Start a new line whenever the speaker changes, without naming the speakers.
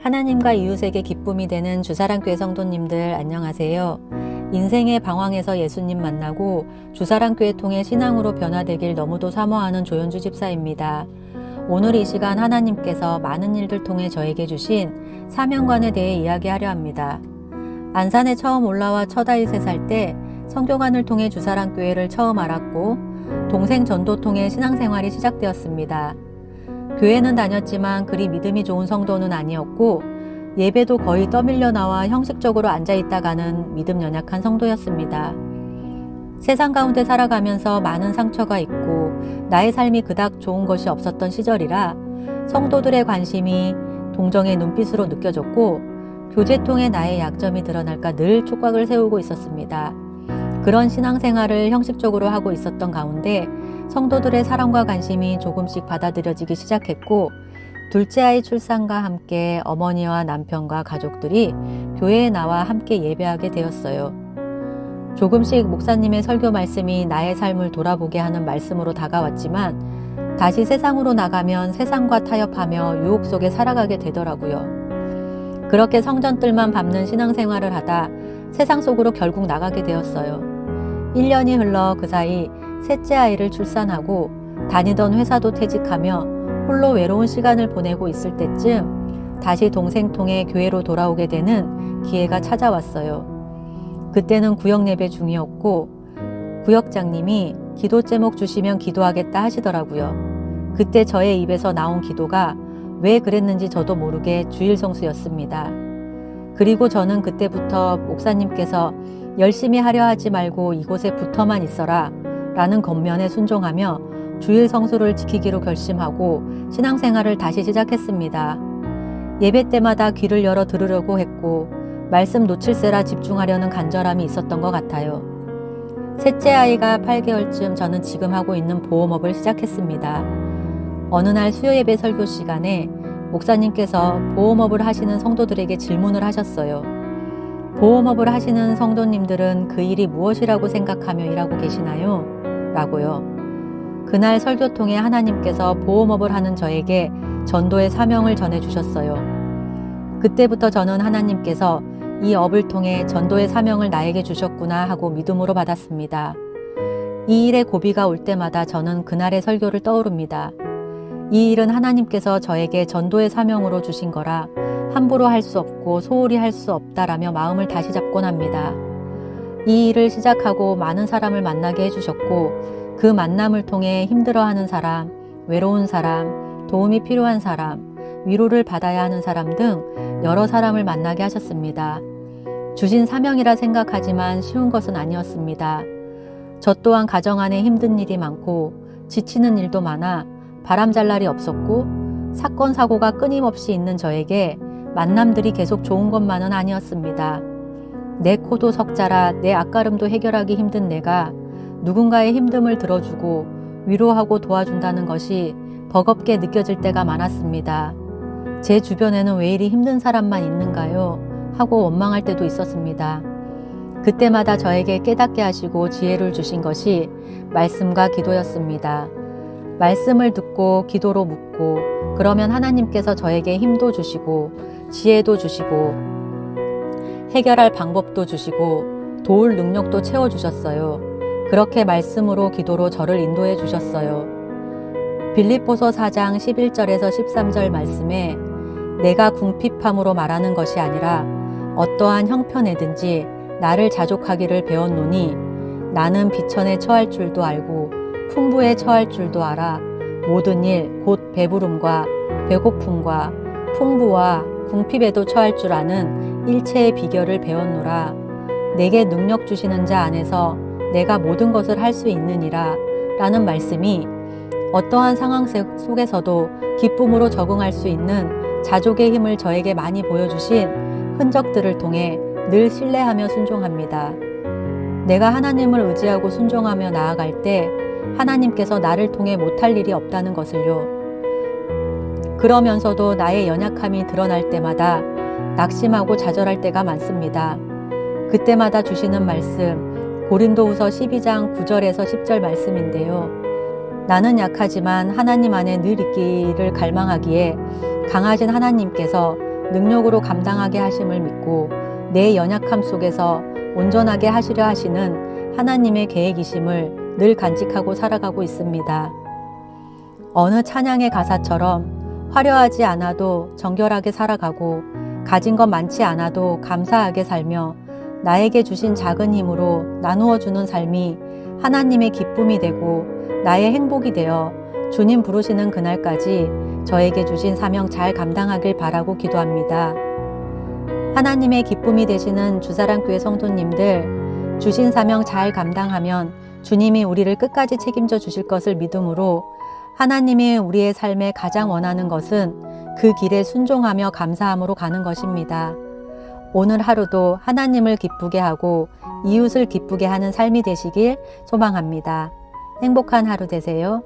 하나님과 이웃에게 기쁨이 되는 주사랑교회 성도님들 안녕하세요. 인생의 방황에서 예수님 만나고 주사랑교회 통해 신앙으로 변화되길 너무도 사모하는 조연주 집사입니다. 오늘 이 시간 하나님께서 많은 일들 통해 저에게 주신 사명관에 대해 이야기하려 합니다. 안산에 처음 올라와 첫아이 3살 때 성교관을 통해 주사랑교회를 처음 알았고 동생 전도 통해 신앙생활이 시작되었습니다. 교회는 다녔지만 그리 믿음이 좋은 성도는 아니었고 예배도 거의 떠밀려 나와 형식적으로 앉아있다 가는 믿음 연약한 성도였습니다. 세상 가운데 살아가면서 많은 상처가 있고 나의 삶이 그닥 좋은 것이 없었던 시절이라 성도들의 관심이 동정의 눈빛으로 느껴졌고 교제 통해 나의 약점이 드러날까 늘 촉각을 세우고 있었습니다. 그런 신앙생활을 형식적으로 하고 있었던 가운데 성도들의 사랑과 관심이 조금씩 받아들여지기 시작했고 둘째 아이 출산과 함께 어머니와 남편과 가족들이 교회에 나와 함께 예배하게 되었어요. 조금씩 목사님의 설교 말씀이 나의 삶을 돌아보게 하는 말씀으로 다가왔지만 다시 세상으로 나가면 세상과 타협하며 유혹 속에 살아가게 되더라고요. 그렇게 성전뜰만 밟는 신앙생활을 하다 세상 속으로 결국 나가게 되었어요. 1년이 흘러 그 사이 셋째 아이를 출산하고 다니던 회사도 퇴직하며 홀로 외로운 시간을 보내고 있을 때쯤 다시 동생 통해 교회로 돌아오게 되는 기회가 찾아왔어요. 그때는 구역 예배 중이었고 구역장님이 기도 제목 주시면 기도하겠다 하시더라고요. 그때 저의 입에서 나온 기도가 왜 그랬는지 저도 모르게 주일 성수였습니다. 그리고 저는 그때부터 목사님께서 열심히 하려 하지 말고 이곳에 붙어만 있어라 라는 겉면에 순종하며 주일 성수를 지키기로 결심하고 신앙생활을 다시 시작했습니다. 예배 때마다 귀를 열어 들으려고 했고 말씀 놓칠세라 집중하려는 간절함이 있었던 것 같아요. 셋째 아이가 8개월쯤 저는 지금 하고 있는 보험업을 시작했습니다. 어느 날 수요예배 설교 시간에 목사님께서 보험업을 하시는 성도들에게 질문을 하셨어요. 보험업을 하시는 성도님들은 그 일이 무엇이라고 생각하며 일하고 계시나요? 라고요. 그날 설교 통해 하나님께서 보험업을 하는 저에게 전도의 사명을 전해주셨어요. 그때부터 저는 하나님께서 이 업을 통해 전도의 사명을 나에게 주셨구나 하고 믿음으로 받았습니다. 이 일의 고비가 올 때마다 저는 그날의 설교를 떠오릅니다. 이 일은 하나님께서 저에게 전도의 사명으로 주신 거라 함부로 할 수 없고 소홀히 할 수 없다라며 마음을 다시 잡곤 합니다. 이 일을 시작하고 많은 사람을 만나게 해주셨고 그 만남을 통해 힘들어하는 사람, 외로운 사람, 도움이 필요한 사람, 위로를 받아야 하는 사람 등 여러 사람을 만나게 하셨습니다. 주신 사명이라 생각하지만 쉬운 것은 아니었습니다. 저 또한 가정 안에 힘든 일이 많고 지치는 일도 많아 바람잘 날이 없었고 사건 사고가 끊임없이 있는 저에게 만남들이 계속 좋은 것만은 아니었습니다. 내 코도 석자라 내 앞가름도 해결하기 힘든 내가 누군가의 힘듦을 들어주고 위로하고 도와준다는 것이 버겁게 느껴질 때가 많았습니다. 제 주변에는 왜 이리 힘든 사람만 있는가요? 하고 원망할 때도 있었습니다. 그때마다 저에게 깨닫게 하시고 지혜를 주신 것이 말씀과 기도였습니다. 말씀을 듣고 기도로 묻고 그러면 하나님께서 저에게 힘도 주시고 지혜도 주시고 해결할 방법도 주시고 도울 능력도 채워주셨어요. 그렇게 말씀으로 기도로 저를 인도해 주셨어요. 빌립보서 4장 11절에서 13절 말씀에 내가 궁핍함으로 말하는 것이 아니라 어떠한 형편에든지 나를 자족하기를 배웠노니 나는 비천에 처할 줄도 알고 풍부에 처할 줄도 알아 모든 일 곧 배부름과 배고픔과 풍부와 궁핍에도 처할 줄 아는 일체의 비결을 배웠노라. 내게 능력 주시는 자 안에서 내가 모든 것을 할 수 있느니라 라는 말씀이 어떠한 상황 속에서도 기쁨으로 적응할 수 있는 자족의 힘을 저에게 많이 보여주신 흔적들을 통해 늘 신뢰하며 순종합니다. 내가 하나님을 의지하고 순종하며 나아갈 때 하나님께서 나를 통해 못할 일이 없다는 것을요. 그러면서도 나의 연약함이 드러날 때마다 낙심하고 좌절할 때가 많습니다. 그때마다 주시는 말씀 고린도후서 12장 9절에서 10절 말씀인데요. 나는 약하지만 하나님 안에 늘 있기를 갈망하기에 강하신 하나님께서 능력으로 감당하게 하심을 믿고 내 연약함 속에서 온전하게 하시려 하시는 하나님의 계획이심을 늘 간직하고 살아가고 있습니다. 어느 찬양의 가사처럼 화려하지 않아도 정결하게 살아가고 가진 것 많지 않아도 감사하게 살며 나에게 주신 작은 힘으로 나누어 주는 삶이 하나님의 기쁨이 되고 나의 행복이 되어 주님 부르시는 그날까지 저에게 주신 사명 잘 감당하길 바라고 기도합니다. 하나님의 기쁨이 되시는 주사랑교회 성도님들, 주신 사명 잘 감당하면 주님이 우리를 끝까지 책임져 주실 것을 믿음으로 하나님이 우리의 삶에 가장 원하는 것은 그 길에 순종하며 감사함으로 가는 것입니다. 오늘 하루도 하나님을 기쁘게 하고 이웃을 기쁘게 하는 삶이 되시길 소망합니다. 행복한 하루 되세요.